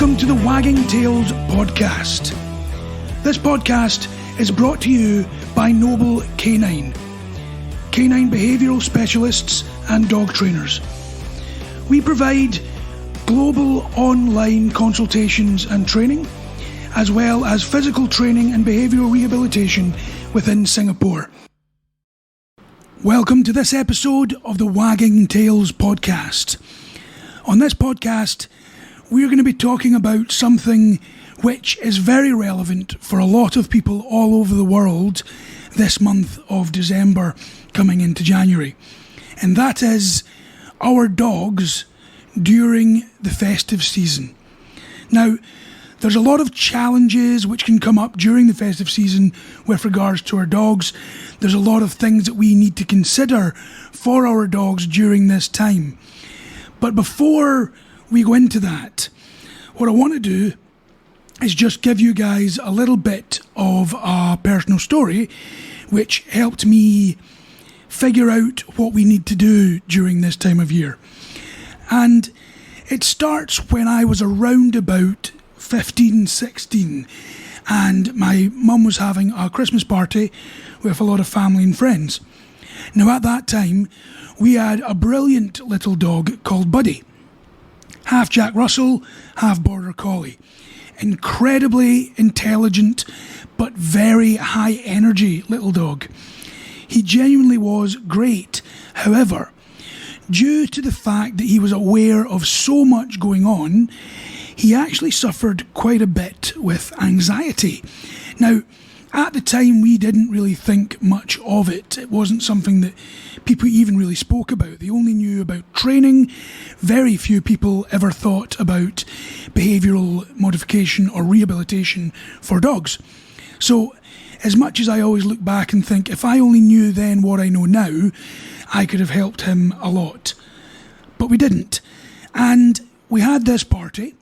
Welcome to the Wagging Tails podcast. This podcast is brought to you by Noble Canine behavioural specialists and dog trainers. We provide global online consultations and training, as well as physical training and behavioural rehabilitation within Singapore. Welcome to this episode of the Wagging Tails podcast. On this podcast, we're going to be talking about something which is very relevant for a lot of people all over the world this month of December coming into January. And that is our dogs during the festive season. Now, there's a lot of challenges which can come up during the festive season with regards to our dogs. There's a lot of things that we need to consider for our dogs during this time. But before we go into that, what I want to do is just give you guys a little bit of a personal story which helped me figure out what we need to do during this time of year. And it starts when I was around about 15, 16, and my mum was having a Christmas party with a lot of family and friends. Now at that time, we had a brilliant little dog called Buddy. Half Jack Russell, half Border Collie. Incredibly intelligent, but very high energy little dog. He genuinely was great. However, due to the fact that he was aware of so much going on, he actually suffered quite a bit with anxiety. Now, at the time, we didn't really think much of it. It wasn't something that people even really spoke about. They only knew about training. Very few people ever thought about behavioural modification or rehabilitation for dogs. So, as much as I always look back and think, if I only knew then what I know now, I could have helped him a lot. But we didn't. And we had this party,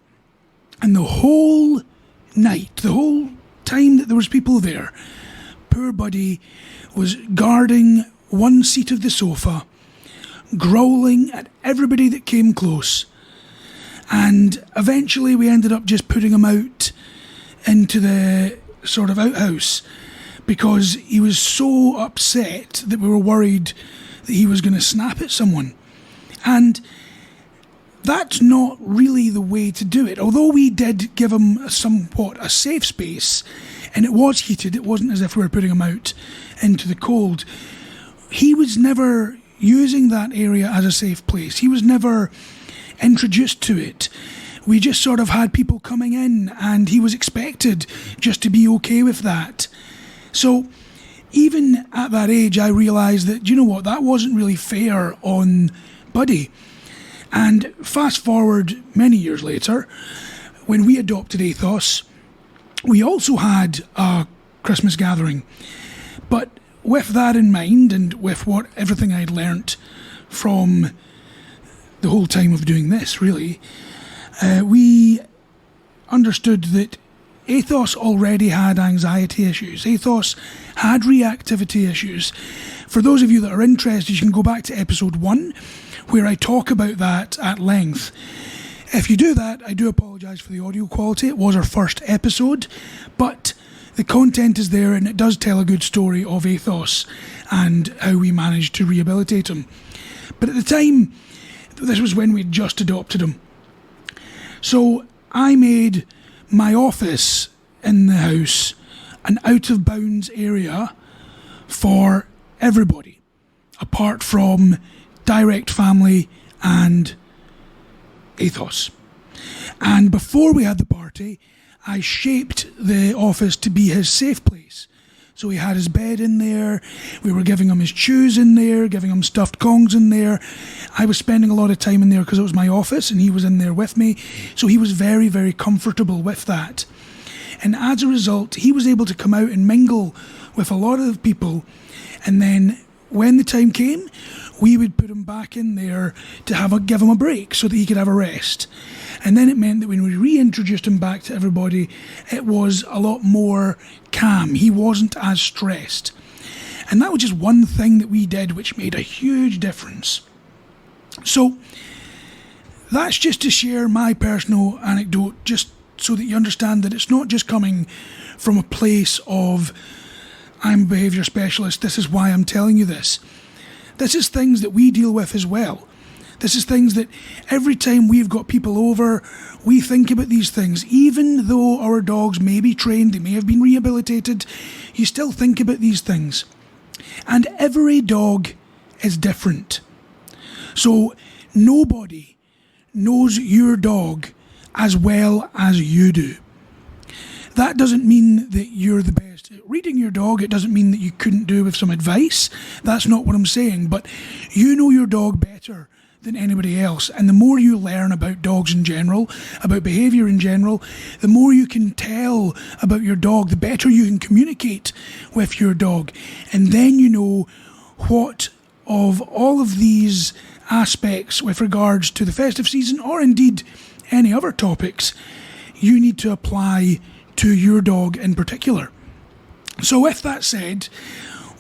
and the whole night, the whole time that there was people there, poor Buddy was guarding one seat of the sofa, growling at everybody that came close. And eventually we ended up just putting him out into the sort of outhouse because he was so upset that we were worried that he was going to snap at someone. And that's not really the way to do it. Although we did give him somewhat a safe space, and it was heated, it wasn't as if we were putting him out into the cold, he was never using that area as a safe place. He was never introduced to it. We just sort of had people coming in, and he was expected just to be okay with that. So even at that age, I realised that, you know what, that wasn't really fair on Buddy. And fast forward many years later, when we adopted Athos, we also had a Christmas gathering. But with that in mind, and with everything I'd learnt from the whole time of doing this, really, we understood that Athos already had anxiety issues. Athos had reactivity issues. For those of you that are interested, you can go back to episode 1, where I talk about that at length. If you do that, I do apologise for the audio quality. It was our first episode, but the content is there and it does tell a good story of Athos and how we managed to rehabilitate him. But at the time, this was when we'd just adopted him. So I made my office in the house an out-of-bounds area for everybody, apart from direct family and Athos. And before we had the party, I shaped the office to be his safe place. So he had his bed in there, we were giving him his chews in there, giving him stuffed Kongs in there. I was spending a lot of time in there because it was my office and he was in there with me. So he was very, very comfortable with that. And as a result, he was able to come out and mingle with a lot of people. And then when the time came, we would put him back in there to give him a break so that he could have a rest. And then it meant that when we reintroduced him back to everybody, it was a lot more calm. He wasn't as stressed. And that was just one thing that we did which made a huge difference. So That's just to share my personal anecdote, just so that you understand that it's not just coming from a place of, I'm a behaviour specialist, this is why I'm telling you this. This is things that we deal with as well. This is things that every time we've got people over, we think about these things. Even though our dogs may be trained, they may have been rehabilitated, you still think about these things. And every dog is different. So nobody knows your dog as well as you do. That doesn't mean that you're the best at reading your dog. It doesn't mean that you couldn't do with some advice. That's not what I'm saying. But you know your dog better than anybody else. And the more you learn about dogs in general, about behaviour in general, the more you can tell about your dog, the better you can communicate with your dog. And then you know what of all of these aspects with regards to the festive season, or indeed any other topics, you need to apply to your dog in particular. So with that said,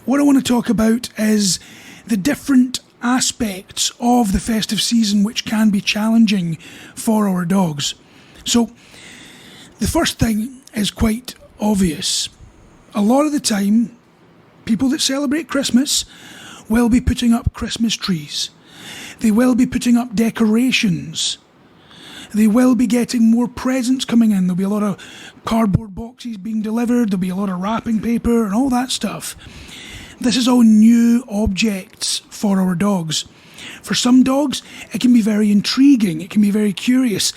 what I want to talk about is the different aspects of the festive season which can be challenging for our dogs. So the first thing is quite obvious. A lot of the time, people that celebrate Christmas will be putting up Christmas trees. They will be putting up decorations. They will be getting more presents coming in. There'll be a lot of cardboard boxes being delivered. There'll be a lot of wrapping paper and all that stuff. This is all new objects for our dogs. For some dogs, it can be very intriguing. It can be very curious.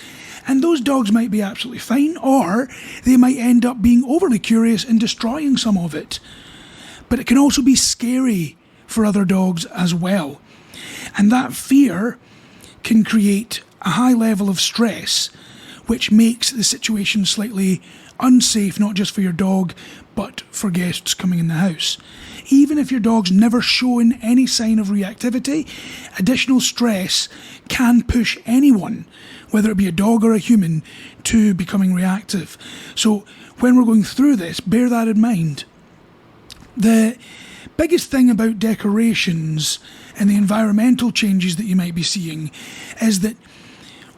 And those dogs might be absolutely fine, or they might end up being overly curious and destroying some of it. But it can also be scary for other dogs as well. And that fear can create a high level of stress, which makes the situation slightly unsafe, not just for your dog, but for guests coming in the house. Even if your dog's never shown any sign of reactivity, additional stress can push anyone, whether it be a dog or a human, to becoming reactive. So when we're going through this, bear that in mind. The biggest thing about decorations and the environmental changes that you might be seeing is that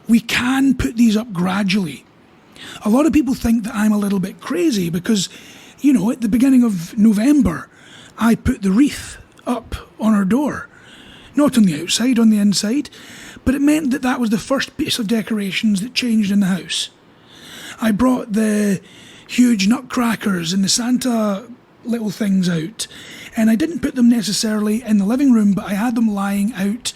we can put these up gradually. A lot of people think that I'm a little bit crazy because, at the beginning of November, I put the wreath up on our door. Not on the outside, on the inside. But it meant that that was the first piece of decorations that changed in the house. I brought the huge nutcrackers and the Santa little things out. And I didn't put them necessarily in the living room, but I had them lying out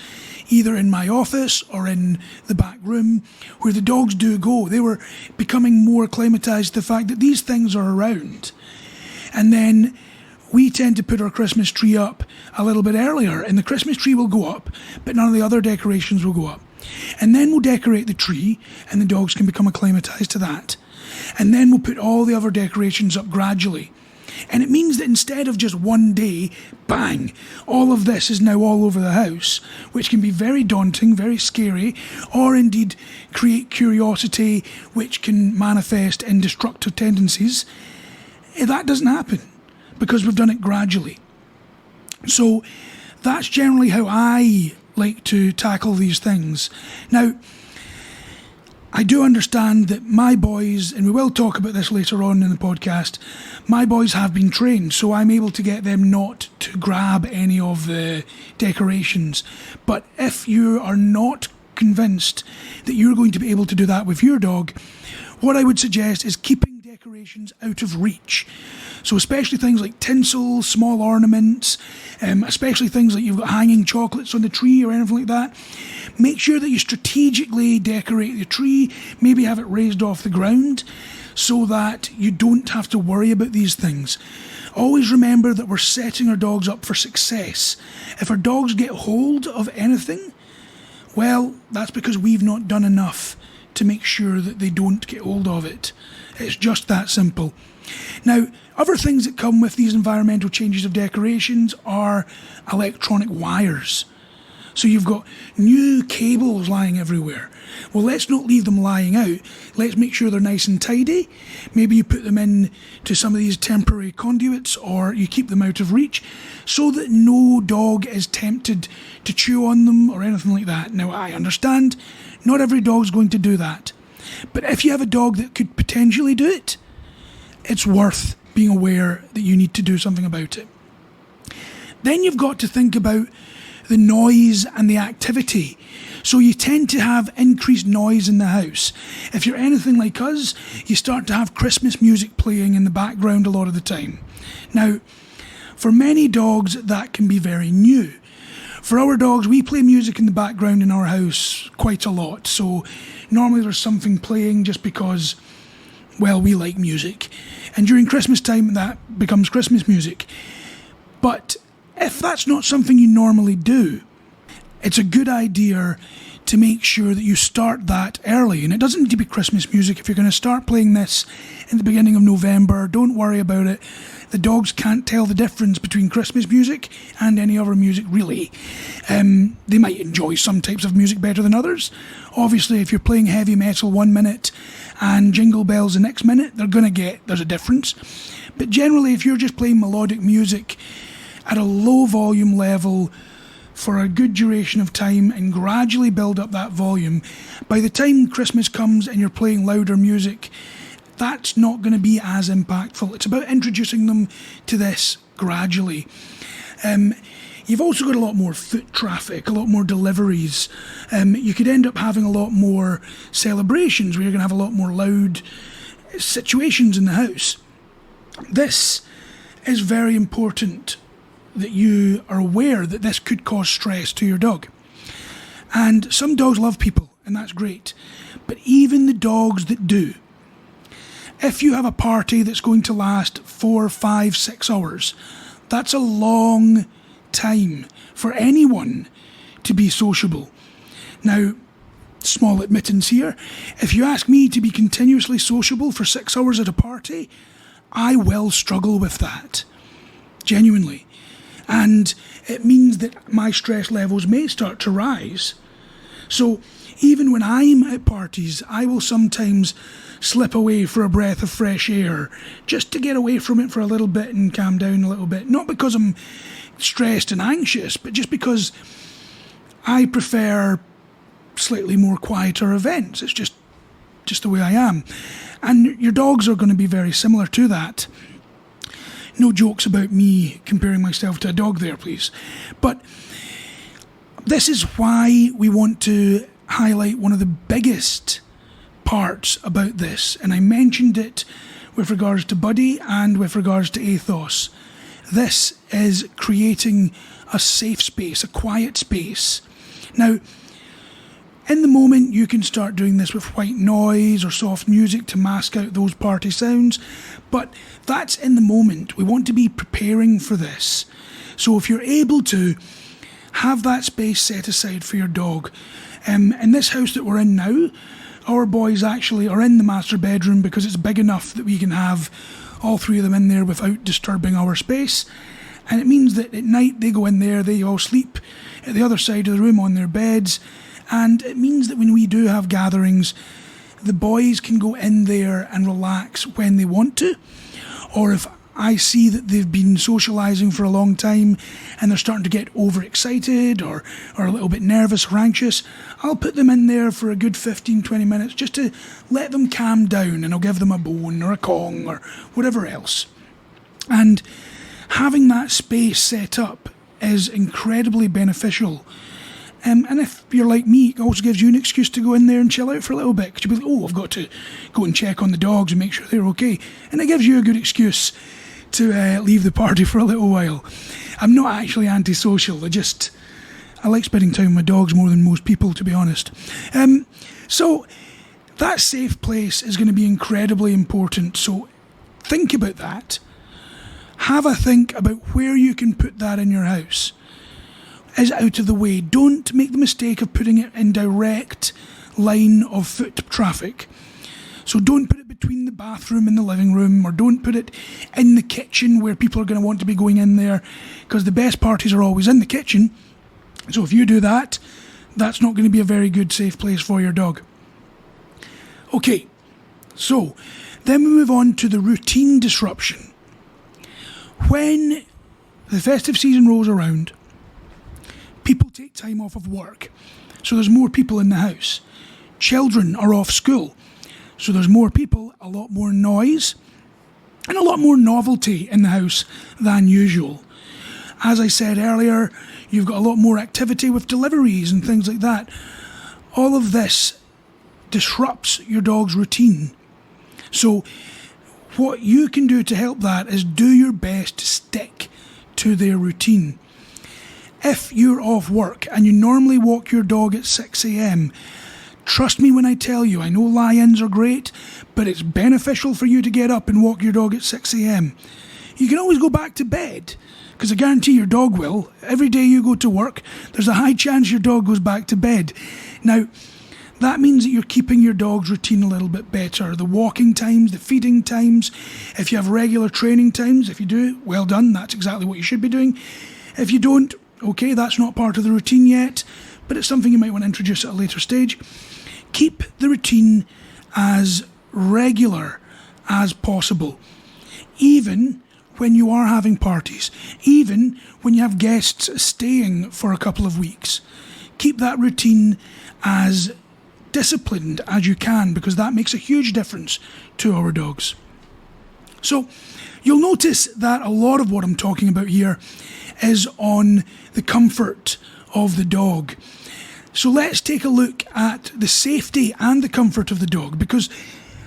either in my office or in the back room where the dogs do go. They were becoming more acclimatised to the fact that these things are around. And then we tend to put our Christmas tree up a little bit earlier, and the Christmas tree will go up, but none of the other decorations will go up. And then we'll decorate the tree, and the dogs can become acclimatised to that. And then we'll put all the other decorations up gradually. And it means that instead of just one day, bang, all of this is now all over the house, which can be very daunting, very scary, or indeed create curiosity, which can manifest in destructive tendencies. That doesn't happen because we've done it gradually. So that's generally how I like to tackle these things. Now, I do understand that my boys, and we will talk about this later on in the podcast, my boys have been trained, so I'm able to get them not to grab any of the decorations. But if you are not convinced that you're going to be able to do that with your dog, what I would suggest is keeping decorations out of reach. So especially things like tinsel, small ornaments, especially things like you've got hanging chocolates on the tree or anything like that. Make sure that you strategically decorate the tree, maybe have it raised off the ground so that you don't have to worry about these things. Always remember that we're setting our dogs up for success. If our dogs get hold of anything, well, that's because we've not done enough to make sure that they don't get hold of it. It's just that simple. Now, other things that come with these environmental changes of decorations are electronic wires. So you've got new cables lying everywhere. Well, let's not leave them lying out. Let's make sure they're nice and tidy. Maybe you put them in to some of these temporary conduits, or you keep them out of reach so that no dog is tempted to chew on them or anything like that. Now, I understand not every dog's going to do that. But if you have a dog that could potentially do it, it's worth being aware that you need to do something about it. Then you've got to think about the noise and the activity. So you tend to have increased noise in the house. If you're anything like us, you start to have Christmas music playing in the background a lot of the time. Now, for many dogs, that can be very new. For our dogs, we play music in the background in our house quite a lot. So normally there's something playing just because, well, we like music. And during Christmas time, that becomes Christmas music. But if that's not something you normally do, it's a good idea to make sure that you start that early. And it doesn't need to be Christmas music. If you're going to start playing this in the beginning of November, don't worry about it. The dogs can't tell the difference between Christmas music and any other music, really. They might enjoy some types of music better than others. Obviously, if you're playing heavy metal 1 minute and Jingle Bells the next minute, there's a difference. But generally, if you're just playing melodic music at a low volume level for a good duration of time and gradually build up that volume, by the time Christmas comes and you're playing louder music, that's not going to be as impactful. It's about introducing them to this gradually. You've also got a lot more foot traffic, a lot more deliveries. You could end up having a lot more celebrations where you're going to have a lot more loud situations in the house. This is very important, that you are aware that this could cause stress to your dog. And some dogs love people, and that's great. But even the dogs that do, if you have a party that's going to last 4, 5, 6 hours, that's a long time for anyone to be sociable. Now, small admittance here, if you ask me to be continuously sociable for 6 hours at a party, I will struggle with that, genuinely. And it means that my stress levels may start to rise. So even when I'm at parties, I will sometimes slip away for a breath of fresh air just to get away from it for a little bit and calm down a little bit. Not because I'm stressed and anxious, but just because I prefer slightly more quieter events. It's just the way I am. And your dogs are going to be very similar to that. No jokes about me comparing myself to a dog there, please. But this is why we want to highlight one of the biggest parts about this. And I mentioned it with regards to Buddy and with regards to Athos. This is creating a safe space, a quiet space. Now, in the moment, you can start doing this with white noise or soft music to mask out those party sounds, but that's in the moment. We want to be preparing for this. So if you're able to, have that space set aside for your dog. In this house that we're in now, our boys actually are in the master bedroom because it's big enough that we can have all three of them in there without disturbing our space. And it means that at night they go in there, they all sleep at the other side of the room on their beds. And it means that when we do have gatherings, the boys can go in there and relax when they want to. Or if I see that they've been socialising for a long time and they're starting to get overexcited or a little bit nervous or anxious, I'll put them in there for a good 15-20 minutes just to let them calm down, and I'll give them a bone or a Kong or whatever else. And having that space set up is incredibly beneficial. And if you're like me, it also gives you an excuse to go in there and chill out for a little bit. Because you'll be like, oh, I've got to go and check on the dogs and make sure they're okay. And it gives you a good excuse to leave the party for a little while. I'm not actually antisocial. I like spending time with my dogs more than most people, to be honest. So that safe place is going to be incredibly important. So think about that. Have a think about where you can put that in your house. Is out of the way. Don't make the mistake of putting it in direct line of foot traffic. So don't put it between the bathroom and the living room, or don't put it in the kitchen where people are going to want to be going in there, because the best parties are always in the kitchen. So if you do that, that's not going to be a very good safe place for your dog. Okay, so then we move on to the routine disruption. When the festive season rolls around, people take time off of work, so there's more people in the house. Children are off school, so there's more people, a lot more noise, and a lot more novelty in the house than usual. As I said earlier, you've got a lot more activity with deliveries and things like that. All of this disrupts your dog's routine. So what you can do to help that is do your best to stick to their routine. If you're off work and you normally walk your dog at 6 a.m, trust me when I tell you, I know lie-ins are great, but it's beneficial for you to get up and walk your dog at 6 a.m. You can always go back to bed, because I guarantee your dog will. Every day you go to work, there's a high chance your dog goes back to bed. Now, that means that you're keeping your dog's routine a little bit better. The walking times, the feeding times, if you have regular training times, if you do, well done, that's exactly what you should be doing. If you don't, okay, that's not part of the routine yet, but it's something you might want to introduce at a later stage. Keep the routine as regular as possible, even when you are having parties, even when you have guests staying for a couple of weeks. Keep that routine as disciplined as you can, because that makes a huge difference to our dogs. So you'll notice that a lot of what I'm talking about here is on the comfort of the dog. So let's take a look at the safety and the comfort of the dog, because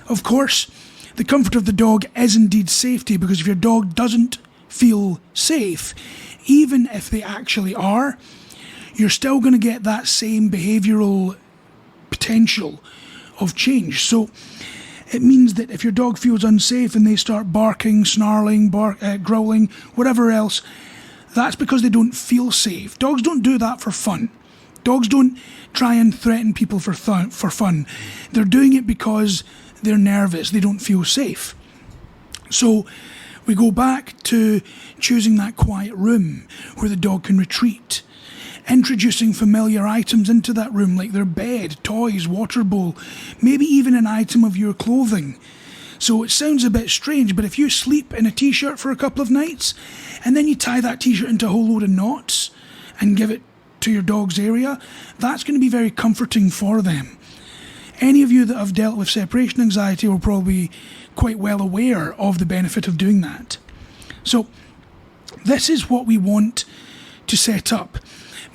of course the comfort of the dog is indeed safety, because if your dog doesn't feel safe, even if they actually are, you're still going to get that same behavioural potential of change. So it means that if your dog feels unsafe and they start barking, snarling, growling, whatever else, that's because they don't feel safe. Dogs don't do that for fun. Dogs don't try and threaten people for fun. They're doing it because they're nervous. They don't feel safe. So we go back to choosing that quiet room where the dog can retreat. Introducing familiar items into that room, like their bed, toys, water bowl, maybe even an item of your clothing. So it sounds a bit strange, but if you sleep in a t-shirt for a couple of nights and then you tie that t-shirt into a whole load of knots and give it to your dog's area, that's going to be very comforting for them. Any of you that have dealt with separation anxiety are probably quite well aware of the benefit of doing that. So this is what we want to set up.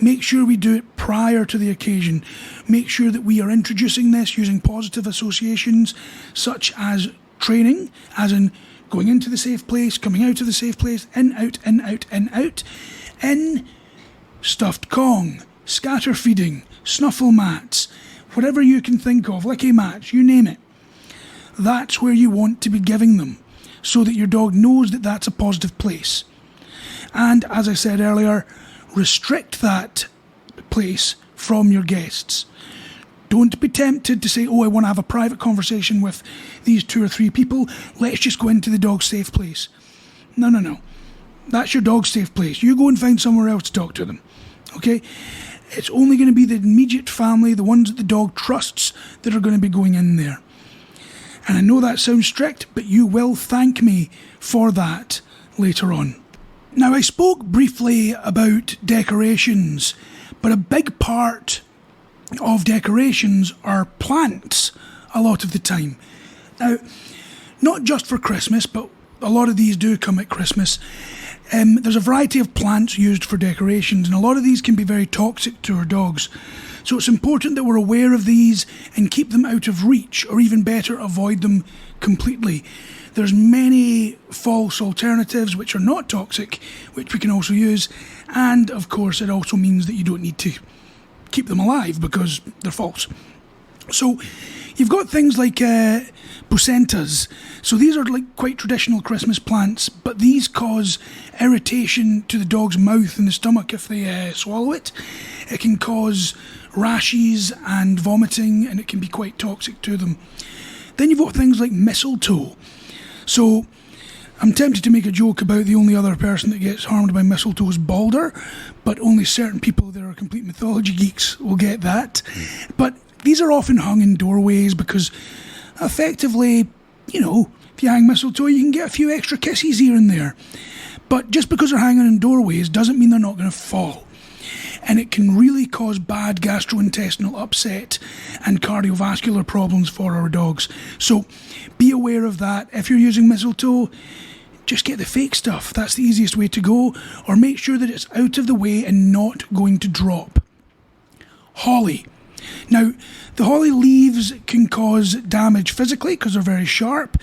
Make sure we do it prior to the occasion. Make sure that we are introducing this using positive associations such as training, as in going into the safe place, coming out of the safe place, in, out, in, out, in, out, in, stuffed Kong, scatter feeding, snuffle mats, whatever you can think of, licky mats, you name it. That's where you want to be giving them, so that your dog knows that that's a positive place. And as I said earlier, restrict that place from your guests. Don't be tempted to say, oh, I want to have a private conversation with these 2 or 3 people. Let's just go into the dog's safe place. No. That's your dog's safe place. You go and find somewhere else to talk to them. Okay? It's only going to be the immediate family, the ones that the dog trusts, that are going to be going in there. And I know that sounds strict, but you will thank me for that later on. Now, I spoke briefly about decorations, but a big part of decorations are plants a lot of the time. Now, not just for Christmas, but a lot of these do come at Christmas. There's a variety of plants used for decorations, and a lot of these can be very toxic to our dogs. So it's important that we're aware of these and keep them out of reach, or even better, avoid them completely. There's many false alternatives which are not toxic, which we can also use, and of course it also means that you don't need to keep them alive because they're false. So you've got things like pocentas. So these are like quite traditional Christmas plants, but these cause irritation to the dog's mouth and the stomach if they swallow it. It can cause rashes and vomiting, and it can be quite toxic to them. Then you've got things like mistletoe. So I'm tempted to make a joke about the only other person that gets harmed by mistletoe is Balder, but only certain people that are complete mythology geeks will get that. But these are often hung in doorways because effectively, if you hang mistletoe, you can get a few extra kisses here and there. But just because they're hanging in doorways doesn't mean they're not going to fall. And it can really cause bad gastrointestinal upset and cardiovascular problems for our dogs. So be aware of that. If you're using mistletoe, just get the fake stuff. That's the easiest way to go. Or make sure that it's out of the way and not going to drop. Holly. Now, the holly leaves can cause damage physically because they're very sharp,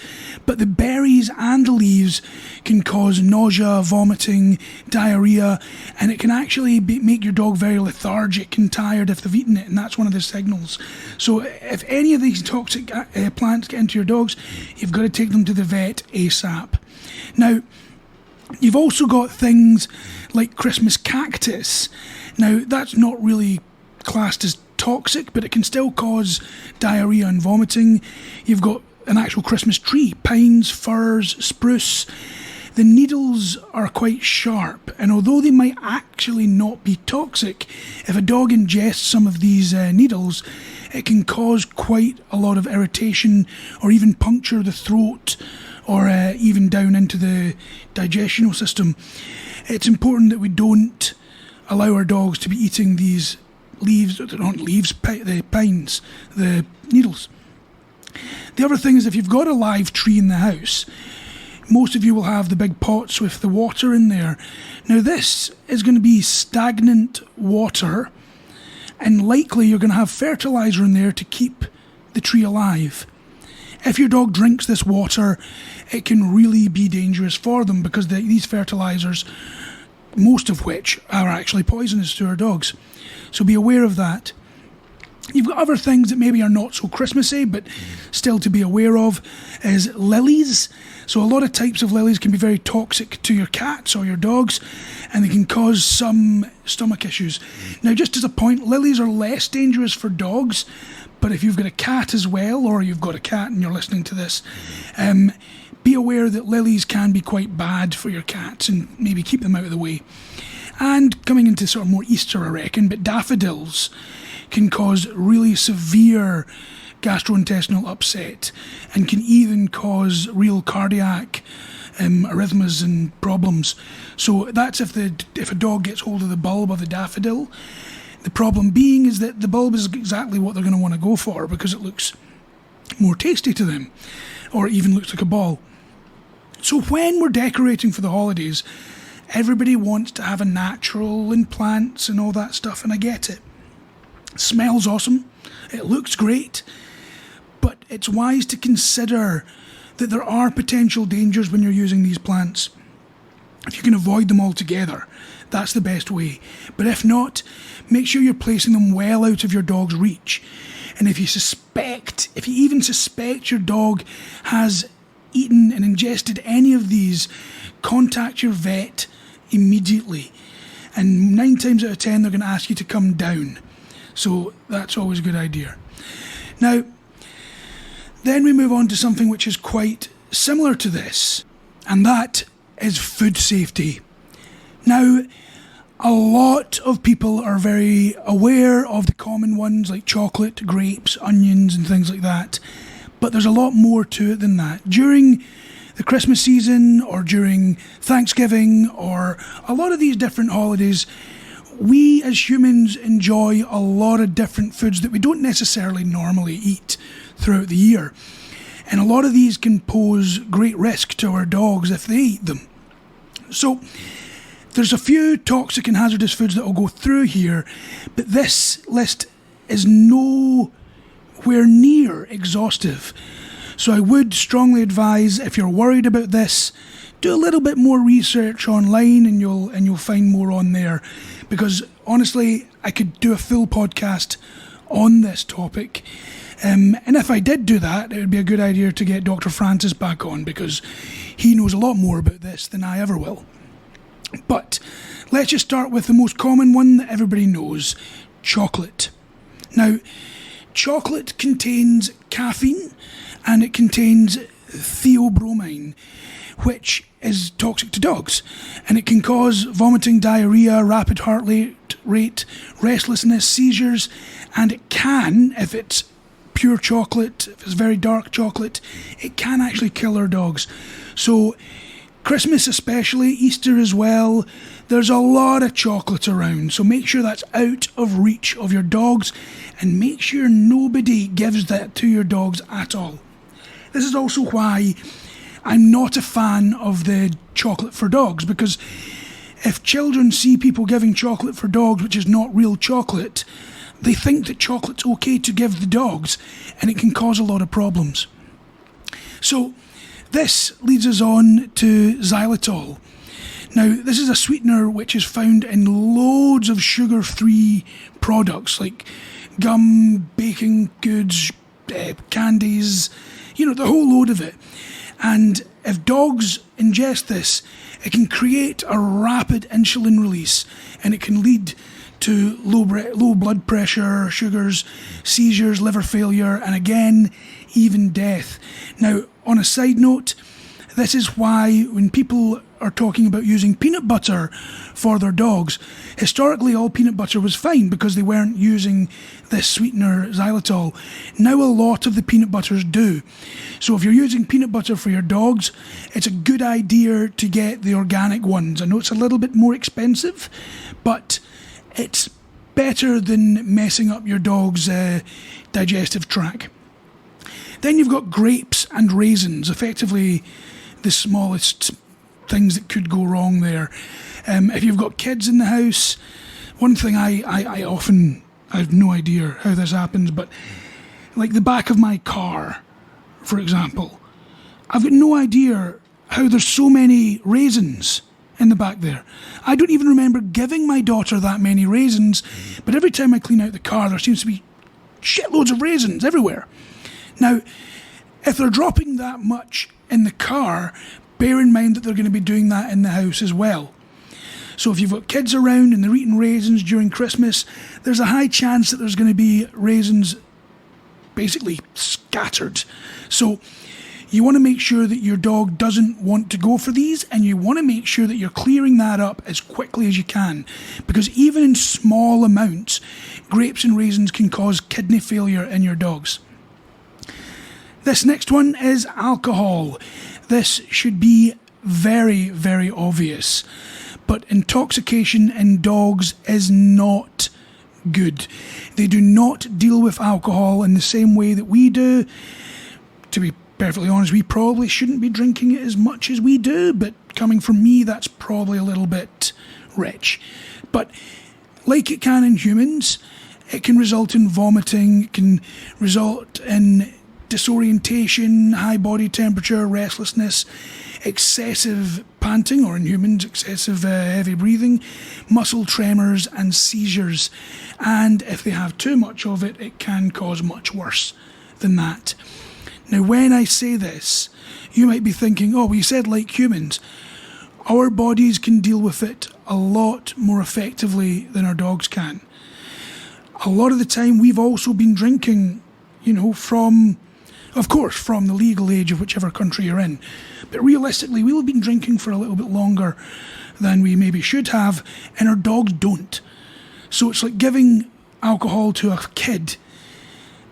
but the berries and the leaves can cause nausea, vomiting, diarrhea, and it can actually make your dog very lethargic and tired if they've eaten it, and that's one of the signals. So if any of these toxic plants get into your dogs, you've got to take them to the vet ASAP. Now, you've also got things like Christmas cactus. Now, that's not really classed as toxic, but it can still cause diarrhea and vomiting. You've got an actual Christmas tree, pines, firs, spruce. The needles are quite sharp, and although they might actually not be toxic, if a dog ingests some of these needles, it can cause quite a lot of irritation or even puncture the throat or even down into the digestional system. It's important that we don't allow our dogs to be eating these leaves, not leaves, the pines, the needles. The other thing is, if you've got a live tree in the house, most of you will have the big pots with the water in there. Now this is going to be stagnant water, and likely you're going to have fertiliser in there to keep the tree alive. If your dog drinks this water, it can really be dangerous for them because these fertilisers, most of which are actually poisonous to our dogs. So be aware of that. You've got other things that maybe are not so Christmassy, but still to be aware of, is lilies. So a lot of types of lilies can be very toxic to your cats or your dogs, and they can cause some stomach issues. Now, just as a point, lilies are less dangerous for dogs, but if you've got a cat as well, or you've got a cat and you're listening to this, be aware that lilies can be quite bad for your cats, and maybe keep them out of the way. And coming into sort of more Easter, I reckon, but daffodils can cause really severe gastrointestinal upset and can even cause real cardiac arrhythmias and problems. So that's if a dog gets hold of the bulb of the daffodil. The problem being is that the bulb is exactly what they're going to want to go for because it looks more tasty to them, or even looks like a ball. So when we're decorating for the holidays, everybody wants to have a natural and plants and all that stuff, and I get it. It smells awesome, it looks great, but it's wise to consider that there are potential dangers when you're using these plants. If you can avoid them altogether, that's the best way. But if not, make sure you're placing them well out of your dog's reach. And if you even suspect your dog has eaten and ingested any of these, contact your vet immediately. And 9 times out of 10, they're going to ask you to come down. So that's always a good idea. Now, then we move on to something which is quite similar to this, and that is food safety. Now, a lot of people are very aware of the common ones like chocolate, grapes, onions and things like that, but there's a lot more to it than that. During the Christmas season or during Thanksgiving or a lot of these different holidays, we as humans enjoy a lot of different foods that we don't necessarily normally eat throughout the year. And a lot of these can pose great risk to our dogs if they eat them. So there's a few toxic and hazardous foods that I'll go through here, but this list is nowhere near exhaustive. So I would strongly advise, if you're worried about this, do a little bit more research online and you'll find more on there. Because honestly, I could do a full podcast on this topic. And if I did do that, it would be a good idea to get Dr. Francis back on because he knows a lot more about this than I ever will. But let's just start with the most common one that everybody knows, chocolate. Now, chocolate contains caffeine and it contains theobromine, which is toxic to dogs, and it can cause vomiting, diarrhea, rapid heart rate, restlessness, seizures, and it can, if it's pure chocolate, if it's very dark chocolate, it can actually kill our dogs. So Christmas especially, Easter as well, there's a lot of chocolate around, so make sure that's out of reach of your dogs, and make sure nobody gives that to your dogs at all. This is also why I'm not a fan of the chocolate for dogs, because if children see people giving chocolate for dogs, which is not real chocolate, they think that chocolate's okay to give the dogs, and it can cause a lot of problems. So this leads us on to xylitol. Now, this is a sweetener which is found in loads of sugar-free products like gum, baking goods, candies, the whole load of it. And if dogs ingest this, it can create a rapid insulin release, and it can lead to low blood pressure, sugars, seizures, liver failure, and again, even death. Now, on a side note, this is why when people are talking about using peanut butter for their dogs, historically all peanut butter was fine because they weren't using this sweetener xylitol. Now a lot of the peanut butters do. So if you're using peanut butter for your dogs, it's a good idea to get the organic ones. I know it's a little bit more expensive, but it's better than messing up your dog's digestive tract. Then you've got grapes and raisins, effectively the smallest things that could go wrong there. If you've got kids in the house, one thing I have no idea how this happens, but like the back of my car, for example, I've got no idea how there's so many raisins in the back there. I don't even remember giving my daughter that many raisins, but every time I clean out the car, there seems to be shitloads of raisins everywhere. Now, if they're dropping that much in the car, bear in mind that they're going to be doing that in the house as well. So if you've got kids around and they're eating raisins during Christmas, there's a high chance that there's going to be raisins basically scattered. So you want to make sure that your dog doesn't want to go for these, and you want to make sure that you're clearing that up as quickly as you can, because even in small amounts, grapes and raisins can cause kidney failure in your dogs. This next one is alcohol. This should be very, very obvious, but intoxication in dogs is not good. They do not deal with alcohol in the same way that we do. To be perfectly honest, we probably shouldn't be drinking it as much as we do, but coming from me, that's probably a little bit rich. But like it can in humans, it can result in vomiting, it can result in disorientation, high body temperature, restlessness, excessive panting, or in humans, excessive heavy breathing, muscle tremors and seizures. And if they have too much of it, it can cause much worse than that. Now, when I say this, you might be thinking, oh, well, you said like humans. Our bodies can deal with it a lot more effectively than our dogs can. A lot of the time, we've also been drinking, from the legal age of whichever country you're in. But realistically, we'll have been drinking for a little bit longer than we maybe should have, and our dogs don't. So it's like giving alcohol to a kid.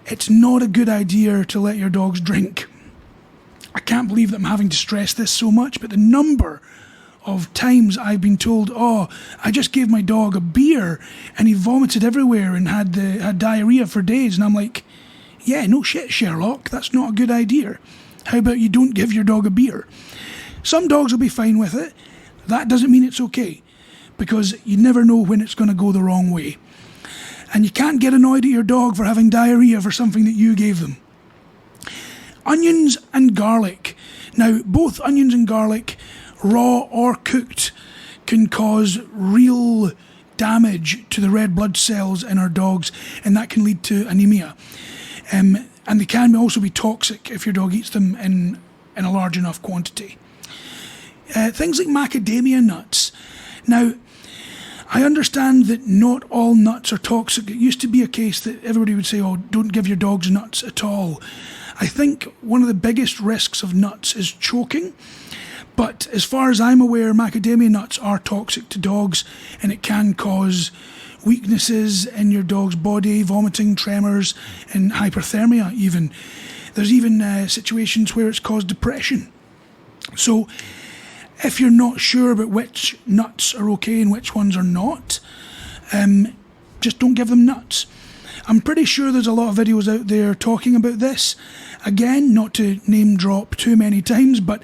It's not a good idea to let your dogs drink. I can't believe that I'm having to stress this so much, but the number of times I've been told, oh, I just gave my dog a beer and he vomited everywhere and had diarrhea for days. And I'm like, yeah, no shit, Sherlock, that's not a good idea. How about you don't give your dog a beer? Some dogs will be fine with it. That doesn't mean it's okay, because you never know when it's going to go the wrong way. And you can't get annoyed at your dog for having diarrhea for something that you gave them. Onions and garlic. Now, both onions and garlic, raw or cooked, can cause real damage to the red blood cells in our dogs, and that can lead to anemia. And they can also be toxic if your dog eats them in a large enough quantity. Things like macadamia nuts. Now, I understand that not all nuts are toxic. It used to be a case that everybody would say, oh, don't give your dogs nuts at all. I think one of the biggest risks of nuts is choking, But as far as I'm aware, macadamia nuts are toxic to dogs, and it can cause weaknesses in your dog's body, vomiting, tremors, and hyperthermia even. There's even situations where it's caused depression. So if you're not sure about which nuts are okay and which ones are not, just don't give them nuts. I'm pretty sure there's a lot of videos out there talking about this. Again, not to name drop too many times, but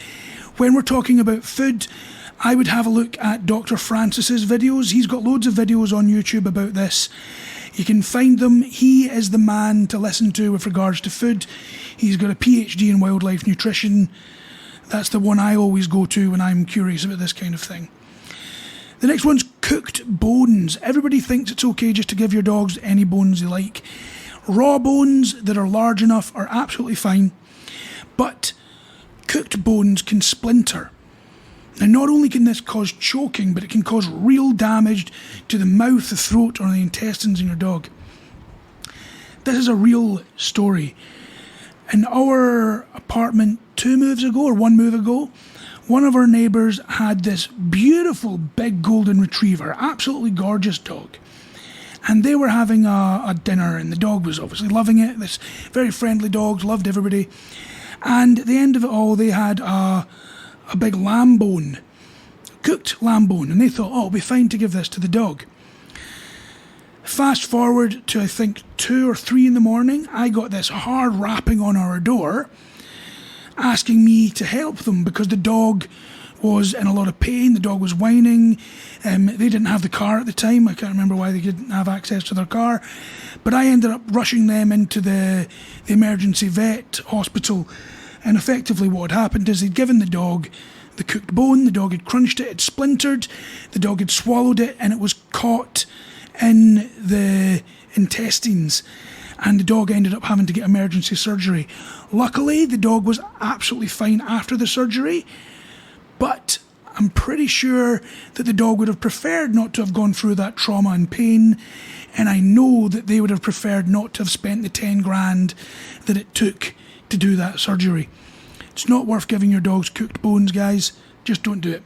when we're talking about food, I would have a look at Dr. Francis's videos. He's got loads of videos on YouTube about this. You can find them. He is the man to listen to with regards to food. He's got a PhD in wildlife nutrition. That's the one I always go to when I'm curious about this kind of thing. The next one's cooked bones. Everybody thinks it's okay just to give your dogs any bones they like. Raw bones that are large enough are absolutely fine, but cooked bones can splinter. Now, not only can this cause choking, but it can cause real damage to the mouth, the throat, or the intestines in your dog. This is a real story. In our apartment 2 moves ago, or 1 move ago, one of our neighbours had this beautiful big golden retriever, absolutely gorgeous dog. And they were having a dinner, and the dog was obviously loving it. This very friendly dog, loved everybody. And at the end of it all, they had a big lamb bone, cooked lamb bone, and they thought, oh, it'll be fine to give this to the dog. Fast forward to, I think, 2 or 3 in the morning, I got this hard rapping on our door, asking me to help them because the dog was in a lot of pain. The dog was whining. They didn't have the car at the time. I can't remember why they didn't have access to their car. But I ended up rushing them into the emergency vet hospital. And effectively what had happened is they'd given the dog the cooked bone. The dog had crunched it. It splintered. The dog had swallowed it, and it was caught in the intestines. And the dog ended up having to get emergency surgery. Luckily, the dog was absolutely fine after the surgery, but I'm pretty sure that the dog would have preferred not to have gone through that trauma and pain, and I know that they would have preferred not to have spent the 10 grand that it took to do that surgery. It's not worth giving your dogs cooked bones, guys. Just don't do it.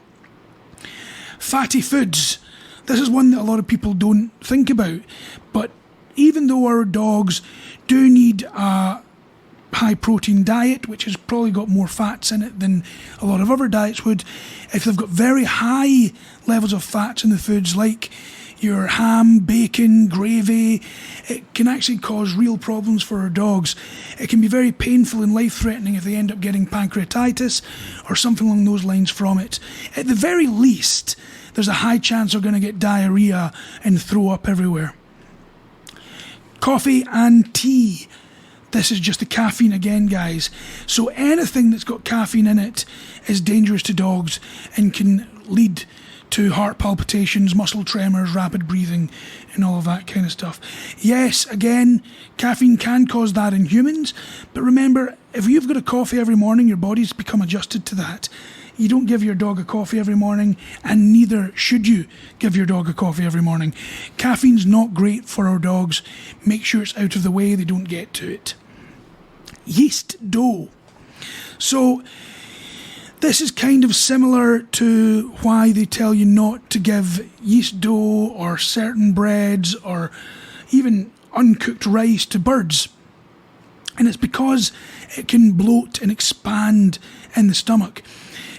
Fatty foods. This is one that a lot of people don't think about, but even though our dogs do need a high protein diet, which has probably got more fats in it than a lot of other diets would, if they've got very high levels of fats in the foods like your ham, bacon, gravy, it can actually cause real problems for our dogs. It can be very painful and life-threatening if they end up getting pancreatitis or something along those lines from it. At the very least, there's a high chance they're going to get diarrhea and throw up everywhere. Coffee and tea. This is just the caffeine again, guys. So anything that's got caffeine in it is dangerous to dogs and can lead to heart palpitations, muscle tremors, rapid breathing, and all of that kind of stuff. Yes, again, caffeine can cause that in humans, but remember, if you've got a coffee every morning, your body's become adjusted to that. You don't give your dog a coffee every morning, and neither should you give your dog a coffee every morning. Caffeine's not great for our dogs. Make sure it's out of the way, they don't get to it. Yeast dough. So this is kind of similar to why they tell you not to give yeast dough or certain breads or even uncooked rice to birds. And it's because it can bloat and expand in the stomach.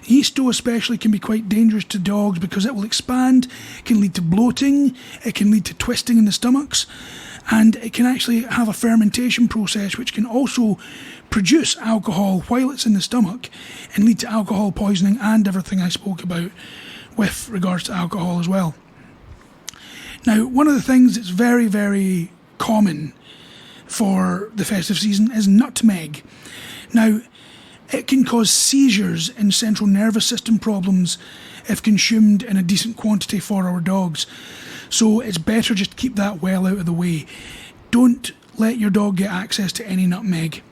Yeast dough especially can be quite dangerous to dogs because it will expand, it can lead to bloating, it can lead to twisting in the stomachs, and it can actually have a fermentation process which can also produce alcohol while it's in the stomach and lead to alcohol poisoning and everything I spoke about with regards to alcohol as well. Now, one of the things that's very, very common for the festive season is nutmeg. Now, it can cause seizures and central nervous system problems if consumed in a decent quantity for our dogs. So it's better just to keep that well out of the way. Don't let your dog get access to any nutmeg.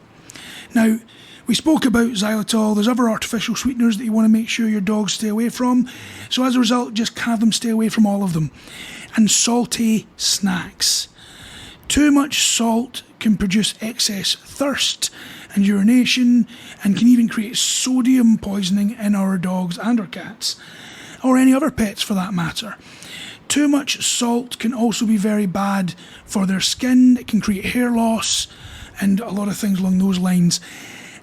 Now, we spoke about xylitol. There's other artificial sweeteners that you want to make sure your dogs stay away from. So as a result, just have them stay away from all of them. And salty snacks. Too much salt can produce excess thirst and urination, and can even create sodium poisoning in our dogs and our cats, or any other pets for that matter. Too much salt can also be very bad for their skin. It can create hair loss and a lot of things along those lines.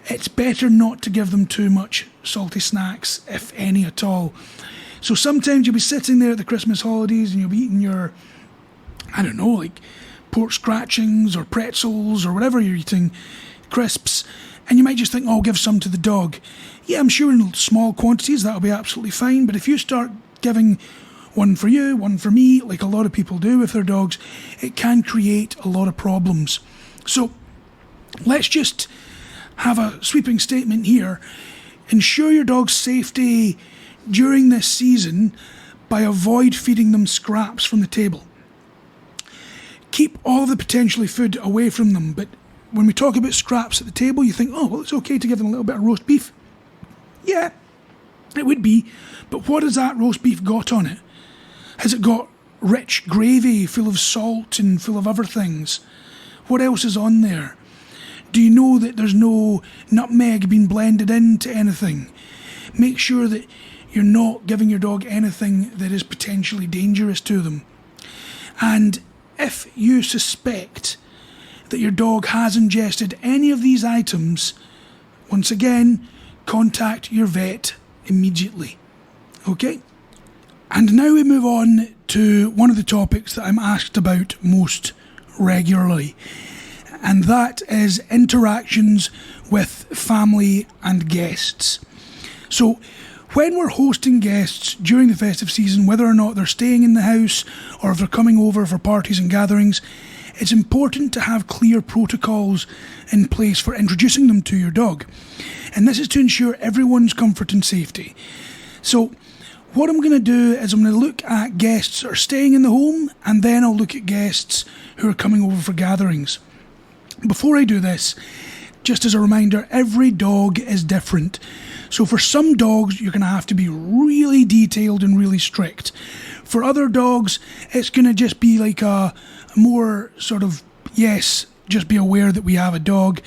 It's better not to give them too much salty snacks, if any at all. So sometimes you'll be sitting there at the Christmas holidays and you'll be eating your, I don't know, like pork scratchings or pretzels or whatever you're eating, crisps, and you might just think, oh, I'll give some to the dog. Yeah, I'm sure in small quantities that'll be absolutely fine, but if you start giving one for you, one for me, like a lot of people do with their dogs, it can create a lot of problems. So let's just have a sweeping statement here. Ensure your dog's safety during this season by avoid feeding them scraps from the table. Keep all the potentially food away from them, but when we talk about scraps at the table, you think, oh, well, it's okay to give them a little bit of roast beef. Yeah, it would be, but what has that roast beef got on it? Has it got rich gravy full of salt and full of other things? What else is on there? Do you know that there's no nutmeg being blended into anything? Make sure that you're not giving your dog anything that is potentially dangerous to them. And if you suspect that your dog has ingested any of these items, once again, contact your vet immediately. Okay? And now we move on to one of the topics that I'm asked about most regularly, and that is interactions with family and guests. So when we're hosting guests during the festive season, whether or not they're staying in the house or if they're coming over for parties and gatherings, it's important to have clear protocols in place for introducing them to your dog. And this is to ensure everyone's comfort and safety. So what I'm going to do is I'm going to look at guests that are staying in the home, and then I'll look at guests who are coming over for gatherings. Before I do this, just as a reminder, every dog is different. So for some dogs, you're going to have to be really detailed and really strict. For other dogs, it's going to just be like a more sort of, yes, just be aware that we have a dog.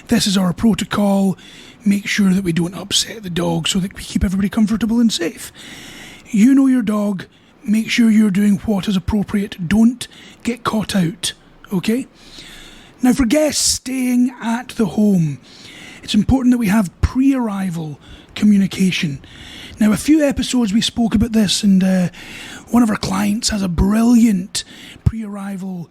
This is our protocol. Make sure that we don't upset the dog so that we keep everybody comfortable and safe. You know your dog. Make sure you're doing what is appropriate. Don't get caught out, okay? Now, for guests staying at the home, it's important that we have pre-arrival communication. Now, a few episodes we spoke about this, and one of our clients has a brilliant pre-arrival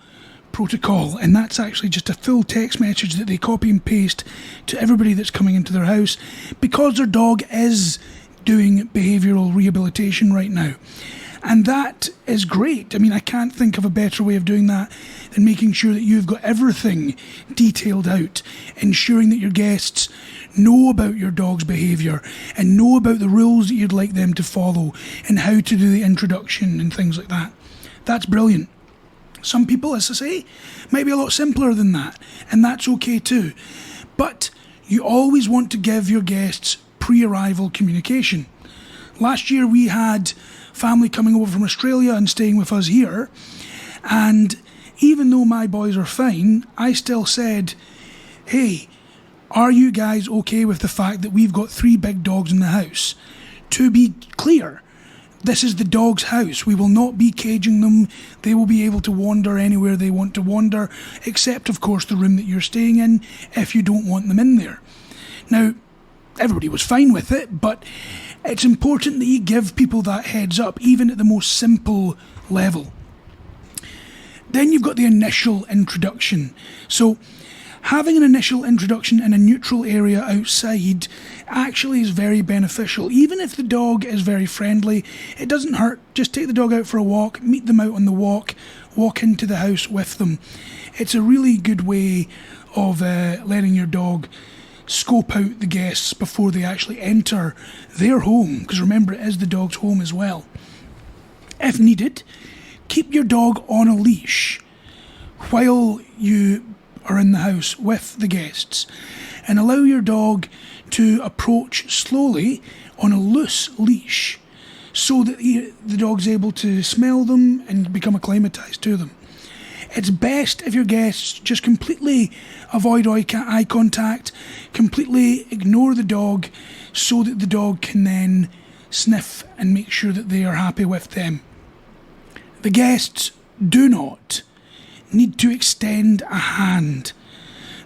protocol, and that's actually just a full text message that they copy and paste to everybody that's coming into their house, because their dog is doing behavioural rehabilitation right now. And that is great. I mean, I can't think of a better way of doing that than making sure that you've got everything detailed out, ensuring that your guests know about your dog's behaviour and know about the rules that you'd like them to follow and how to do the introduction and things like that. That's brilliant. Some people, as I say, might be a lot simpler than that, and that's okay too. But you always want to give your guests pre-arrival communication. Last year we had family coming over from Australia and staying with us here, and even though my boys are fine, I still said, hey, are you guys okay with the fact that we've got 3 big dogs in the house? To be clear, this is the dog's house. We will not be caging them. They will be able to wander anywhere they want to wander, except of course the room that you're staying in if you don't want them in there. Now, everybody was fine with it, but it's important that you give people that heads up, even at the most simple level. Then you've got the initial introduction. So having an initial introduction in a neutral area outside actually is very beneficial. Even if the dog is very friendly, it doesn't hurt. Just take the dog out for a walk, meet them out on the walk into the house with them. It's a really good way of letting your dog scope out the guests before they actually enter their home, because remember, it is the dog's home as well. If needed, keep your dog on a leash while you are in the house with the guests, and allow your dog to approach slowly on a loose leash so that the dog's able to smell them and become acclimatized to them. It's best if your guests just completely avoid eye contact, completely ignore the dog, so that the dog can then sniff and make sure that they are happy with them. The guests do not need to extend a hand.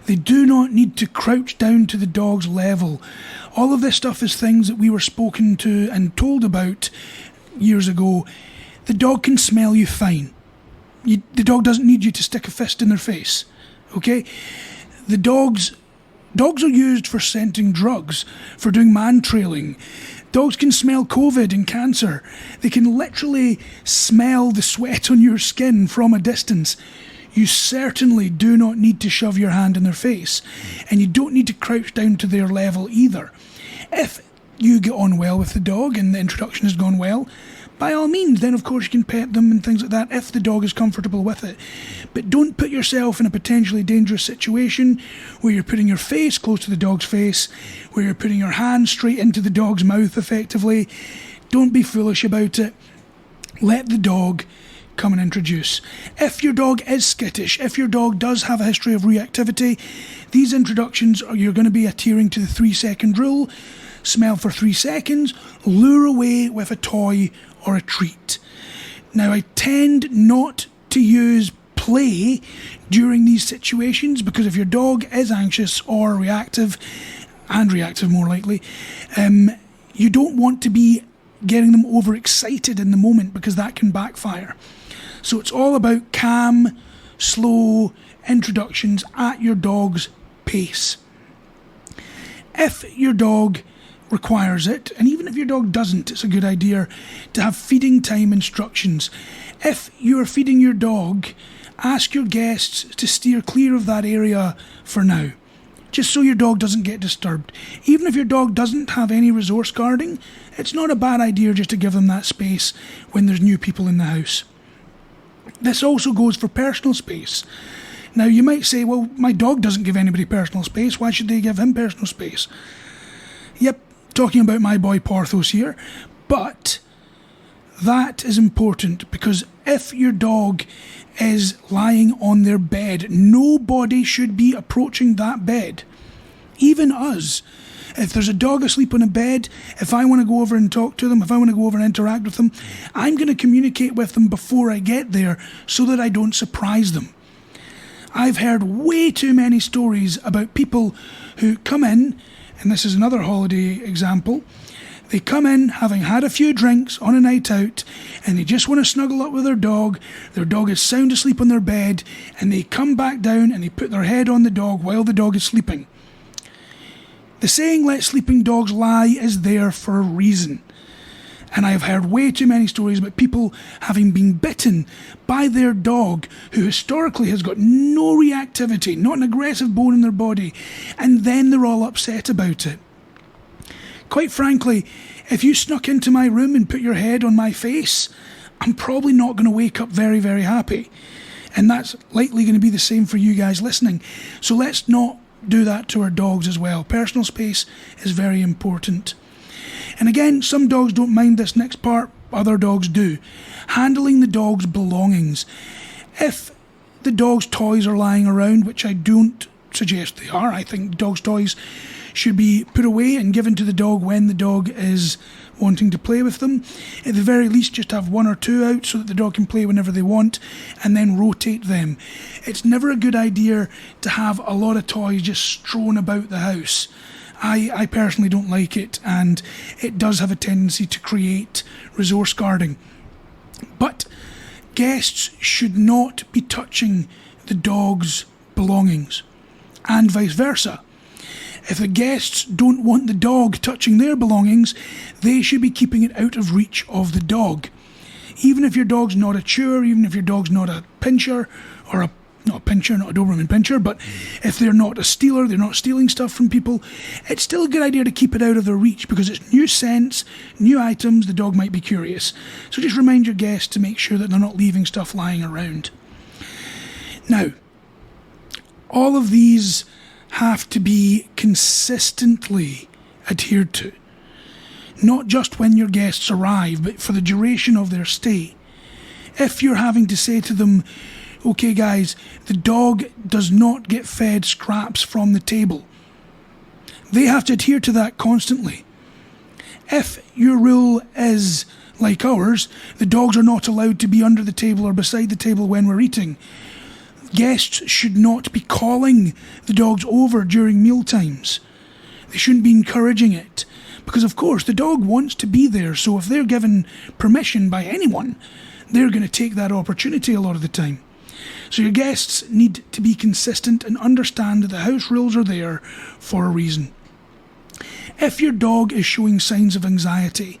They do not need to crouch down to the dog's level. All of this stuff is things that we were spoken to and told about years ago. The dog can smell you fine. The dog doesn't need you to stick a fist in their face, okay? Dogs are used for scenting drugs, for doing man trailing. Dogs can smell COVID and cancer. They can literally smell the sweat on your skin from a distance. You certainly do not need to shove your hand in their face, and you don't need to crouch down to their level either. If you get on well with the dog and the introduction has gone well, by all means, then of course you can pet them and things like that if the dog is comfortable with it. But don't put yourself in a potentially dangerous situation where you're putting your face close to the dog's face, where you're putting your hand straight into the dog's mouth effectively. Don't be foolish about it. Let the dog come and introduce. If your dog is skittish, if your dog does have a history of reactivity, these introductions you're going to be adhering to the 3-second rule. Smell for 3 seconds, lure away with a toy or a treat. Now, I tend not to use play during these situations because if your dog is anxious or reactive, and reactive more likely, you don't want to be getting them overexcited in the moment because that can backfire. So it's all about calm, slow introductions at your dog's pace. If your dog requires it, and even if your dog doesn't, it's a good idea to have feeding time instructions. If you're feeding your dog, ask your guests to steer clear of that area for now, just so your dog doesn't get disturbed. Even if your dog doesn't have any resource guarding, it's not a bad idea just to give them that space when there's new people in the house. This also goes for personal space. Now you might say, well, my dog doesn't give anybody personal space, why should they give him personal space? Yep, talking about my boy Porthos here, but that is important because if your dog is lying on their bed, nobody should be approaching that bed, even us. If there's a dog asleep on a bed, if I want to go over and talk to them, if I want to go over and interact with them, I'm going to communicate with them before I get there so that I don't surprise them. I've heard way too many stories about people who come in, and this is another holiday example, they come in having had a few drinks on a night out and they just want to snuggle up with their dog is sound asleep on their bed, and they come back down and they put their head on the dog while the dog is sleeping. The saying, let sleeping dogs lie, is there for a reason. And I have heard way too many stories about people having been bitten by their dog who historically has got no reactivity, not an aggressive bone in their body, and then they're all upset about it. Quite frankly, if you snuck into my room and put your head on my face, I'm probably not going to wake up very, very happy. And that's likely going to be the same for you guys listening. So let's not do that to our dogs as well. Personal space is very important. And again, some dogs don't mind this next part, other dogs do. Handling the dog's belongings. If the dog's toys are lying around, which I don't suggest they are, I think dogs' toys should be put away and given to the dog when the dog is wanting to play with them. At the very least, just have 1 or 2 out so that the dog can play whenever they want, and then rotate them. It's never a good idea to have a lot of toys just strewn about the house. I personally don't like it, and it does have a tendency to create resource guarding. But guests should not be touching the dog's belongings, and vice versa. If the guests don't want the dog touching their belongings, they should be keeping it out of reach of the dog. Even if your dog's not a chewer, even if your dog's not a pincher, or not a Doberman pincher, but if they're not a stealer, they're not stealing stuff from people, it's still a good idea to keep it out of their reach because it's new scents, new items, the dog might be curious. So just remind your guests to make sure that they're not leaving stuff lying around. Now, all of these have to be consistently adhered to. Not just when your guests arrive, but for the duration of their stay. If you're having to say to them, Okay guys, the dog does not get fed scraps from the table. They have to adhere to that constantly. If your rule is like ours, the dogs are not allowed to be under the table or beside the table when we're eating. Guests should not be calling the dogs over during meal times. They shouldn't be encouraging it. Because of course the dog wants to be there, so if they're given permission by anyone, they're going to take that opportunity a lot of the time. So your guests need to be consistent and understand that the house rules are there for a reason. If your dog is showing signs of anxiety,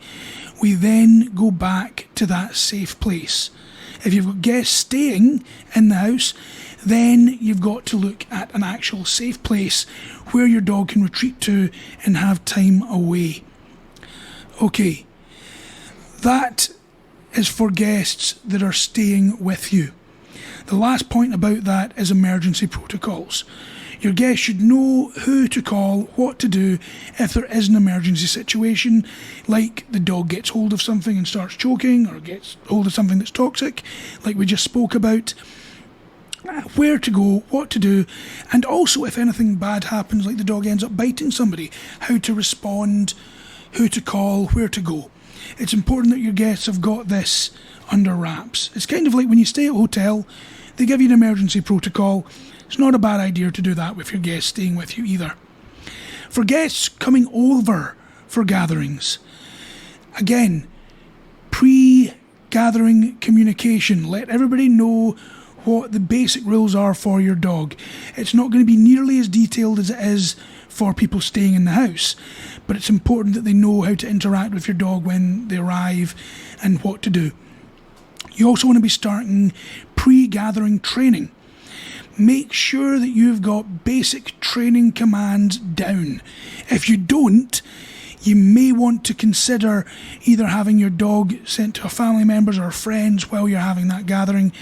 we then go back to that safe place. If you've got guests staying in the house, then you've got to look at an actual safe place where your dog can retreat to and have time away. Okay, that is for guests that are staying with you. The last point about that is emergency protocols. Your guests should know who to call, what to do if there is an emergency situation, like the dog gets hold of something and starts choking, or gets hold of something that's toxic, like we just spoke about. Where to go, what to do, and also if anything bad happens, like the dog ends up biting somebody, how to respond, who to call, where to go. It's important that your guests have got this under wraps. It's kind of like when you stay at a hotel, they give you an emergency protocol. It's not a bad idea to do that with your guests staying with you either. For guests coming over for gatherings, again, pre-gathering communication. Let everybody know what the basic rules are for your dog. It's not going to be nearly as detailed as it is for people staying in the house, but it's important that they know how to interact with your dog when they arrive and what to do. You also want to be starting pre-gathering training. Make sure that you've got basic training commands down. If you don't, you may want to consider either having your dog sent to a family members or friends while you're having that gathering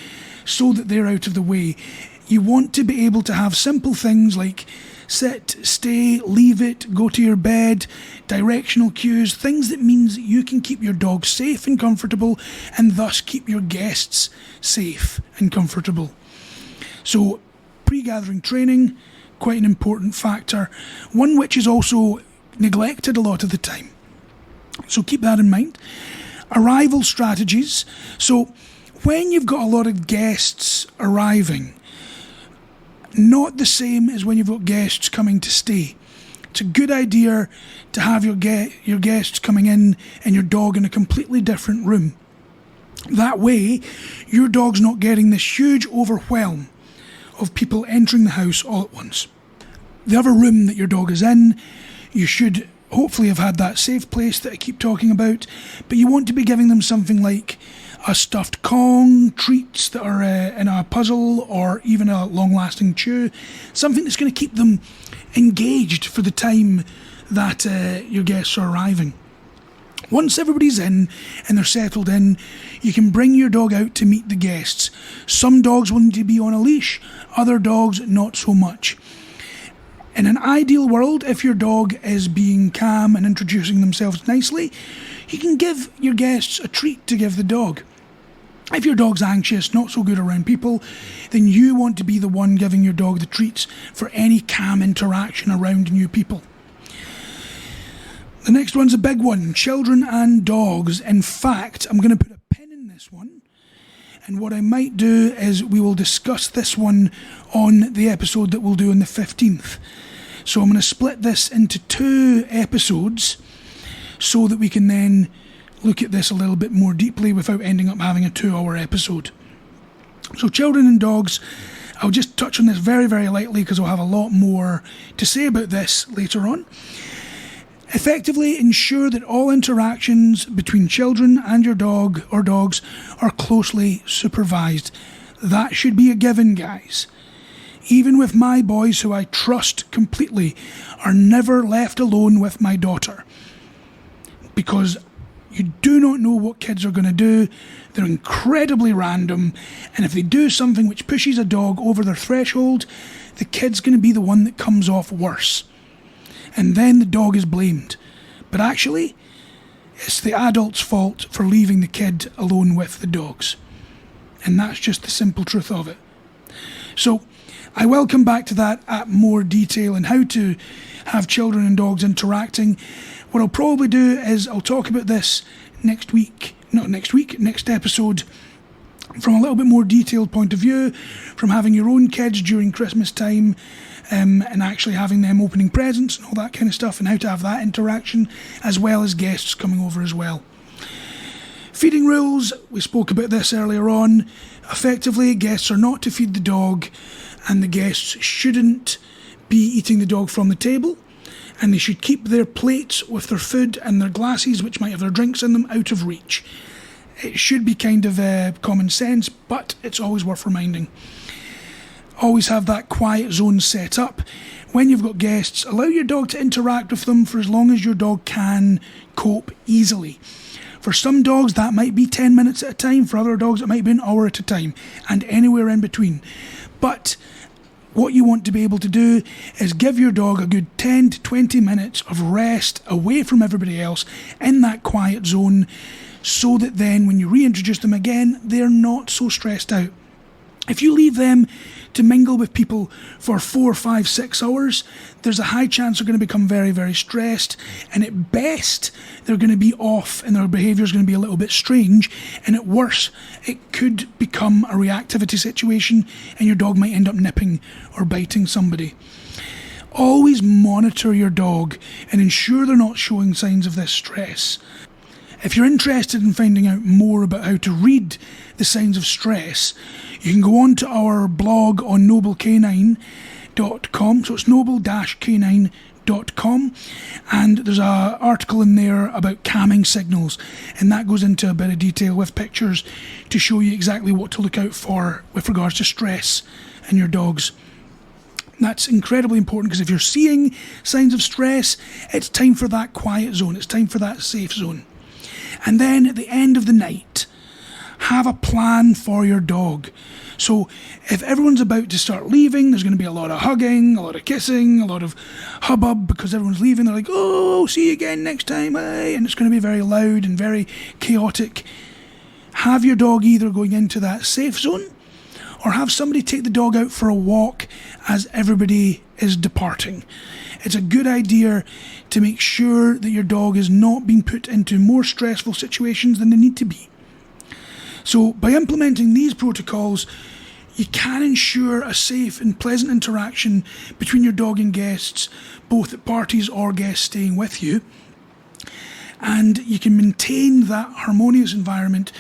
so that they're out of the way. You want to be able to have simple things like sit, stay, leave it, go to your bed, directional cues, things that means that you can keep your dog safe and comfortable and thus keep your guests safe and comfortable. So pre-gathering training, quite an important factor, one which is also neglected a lot of the time. So keep that in mind. Arrival strategies. So when you've got a lot of guests arriving, not the same as when you've got guests coming to stay. It's a good idea to have your guests coming in and your dog in a completely different room. That way, your dog's not getting this huge overwhelm of people entering the house all at once. The other room that your dog is in, you should hopefully have had that safe place that I keep talking about, but you want to be giving them something like a stuffed Kong, treats that are in a puzzle, or even a long-lasting chew, something that's going to keep them engaged for the time that your guests are arriving. Once everybody's in and they're settled in, you can bring your dog out to meet the guests. Some dogs will need to be on a leash, other dogs not so much. In an ideal world, if your dog is being calm and introducing themselves nicely, you can give your guests a treat to give the dog. If your dog's anxious, not so good around people, then you want to be the one giving your dog the treats for any calm interaction around new people. The next one's a big one, children and dogs. In fact, I'm going to put a pin in this one, and what I might do is we will discuss this one on the episode that we'll do on the 15th. So I'm going to split this into 2 episodes so that we can then look at this a little bit more deeply without ending up having a 2-hour episode. So children and dogs, I'll just touch on this very, very lightly because I'll have a lot more to say about this later on. Effectively ensure that all interactions between children and your dog or dogs are closely supervised. That should be a given, guys. Even with my boys, who I trust completely, are never left alone with my daughter. Because you do not know what kids are going to do. They're incredibly random. And if they do something which pushes a dog over their threshold, the kid's going to be the one that comes off worse. And then the dog is blamed. But actually, it's the adult's fault for leaving the kid alone with the dogs. And that's just the simple truth of it. So I will come back to that at more detail and how to have children and dogs interacting. What I'll probably do is I'll talk about this next episode, from a little bit more detailed point of view, from having your own kids during Christmas time, and actually having them opening presents and all that kind of stuff, and how to have that interaction, as well as guests coming over as well. Feeding rules, we spoke about this earlier on. Effectively, guests are not to feed the dog, and the guests shouldn't be eating the dog from the table, and they should keep their plates with their food and their glasses, which might have their drinks in them, out of reach. It should be kind of common sense, but it's always worth reminding. Always have that quiet zone set up. When you've got guests, allow your dog to interact with them for as long as your dog can cope easily. For some dogs, that might be 10 minutes at a time. For other dogs, it might be an hour at a time, and anywhere in between. But what you want to be able to do is give your dog a good 10 to 20 minutes of rest away from everybody else in that quiet zone, so that then when you reintroduce them again, they're not so stressed out. If you leave them to mingle with people for 4, 5, 6 hours, there's a high chance they're going to become very, very stressed, and at best they're going to be off and their behaviour is going to be a little bit strange, and at worst it could become a reactivity situation and your dog might end up nipping or biting somebody. Always monitor your dog and ensure they're not showing signs of this stress. If you're interested in finding out more about how to read the signs of stress, you can go on to our blog on noblecanine.com. So it's noble-canine.com, and there's an article in there about calming signals, and that goes into a bit of detail with pictures to show you exactly what to look out for with regards to stress in your dogs. That's incredibly important, because if you're seeing signs of stress, it's time for that quiet zone, it's time for that safe zone. And then at the end of the night, have a plan for your dog. So if everyone's about to start leaving, there's going to be a lot of hugging, a lot of kissing, a lot of hubbub because everyone's leaving. They're like, oh, see you again next time, hey? And it's going to be very loud and very chaotic. Have your dog either going into that safe zone, or have somebody take the dog out for a walk as everybody is departing. It's a good idea to make sure that your dog is not being put into more stressful situations than they need to be. So by implementing these protocols, you can ensure a safe and pleasant interaction between your dog and guests, both at parties or guests staying with you. And you can maintain that harmonious environment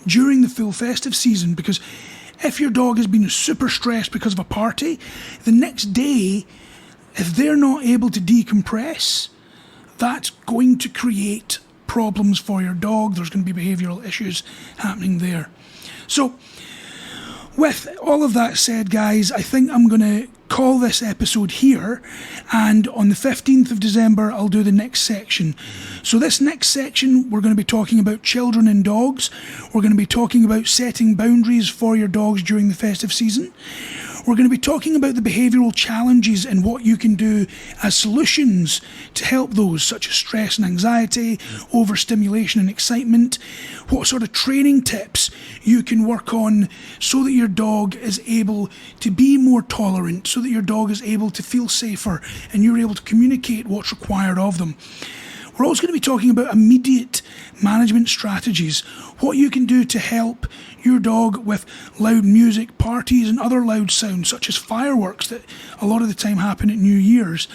during the full festive season, because if your dog has been super stressed because of a party, the next day, if they're not able to decompress, that's going to create problems for your dog. There's going to be behavioural issues happening there. So, with all of that said, guys, I think I'm going to call this episode here, and on the 15th of December I'll do the next section. So this next section, we're going to be talking about children and dogs. We're going to be talking about setting boundaries for your dogs during the festive season. We're going to be talking about the behavioural challenges and what you can do as solutions to help those, such as stress and anxiety, overstimulation and excitement, what sort of training tips you can work on so that your dog is able to be more tolerant, so that your dog is able to feel safer and you're able to communicate what's required of them. We're also going to be talking about immediate management strategies, what you can do to help your dog with loud music, parties and other loud sounds such as fireworks that a lot of the time happen at New Year's.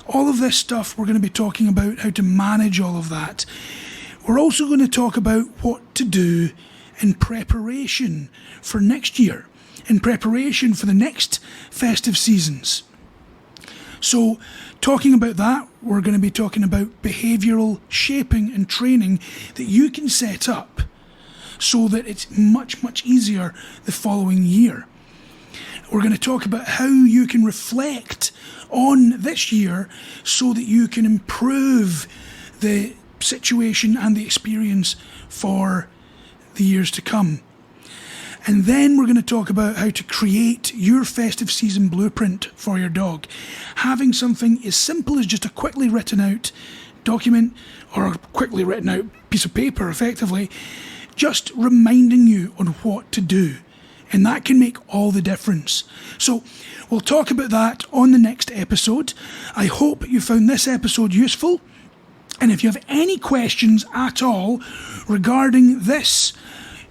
All of this stuff, we're going to be talking about how to manage all of that. We're also going to talk about what to do in preparation for next year, in preparation for the next festive seasons. So, talking about that, we're going to be talking about behavioural shaping and training that you can set up so that it's much, much easier the following year. We're going to talk about how you can reflect on this year so that you can improve the situation and the experience for the years to come. And then we're going to talk about how to create your festive season blueprint for your dog. Having something as simple as just a quickly written out document or a quickly written out piece of paper, effectively, just reminding you on what to do And that can make all the difference. So we'll talk about that on the next episode. I hope you found this episode useful. And if you have any questions at all regarding this,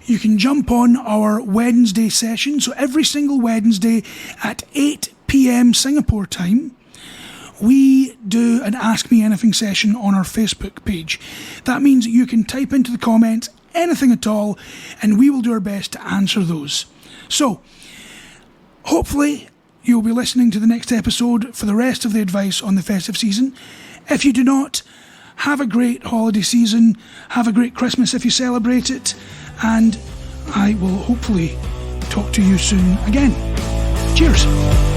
you can jump on our Wednesday session. So every single Wednesday at 8 p.m. Singapore time, we do an Ask Me Anything session on our Facebook page. That means that you can type into the comments anything at all, and we will do our best to answer those. So, hopefully, you'll be listening to the next episode for the rest of the advice on the festive season. If you do not, have a great holiday season, have a great Christmas if you celebrate it, and I will hopefully talk to you soon again. Cheers!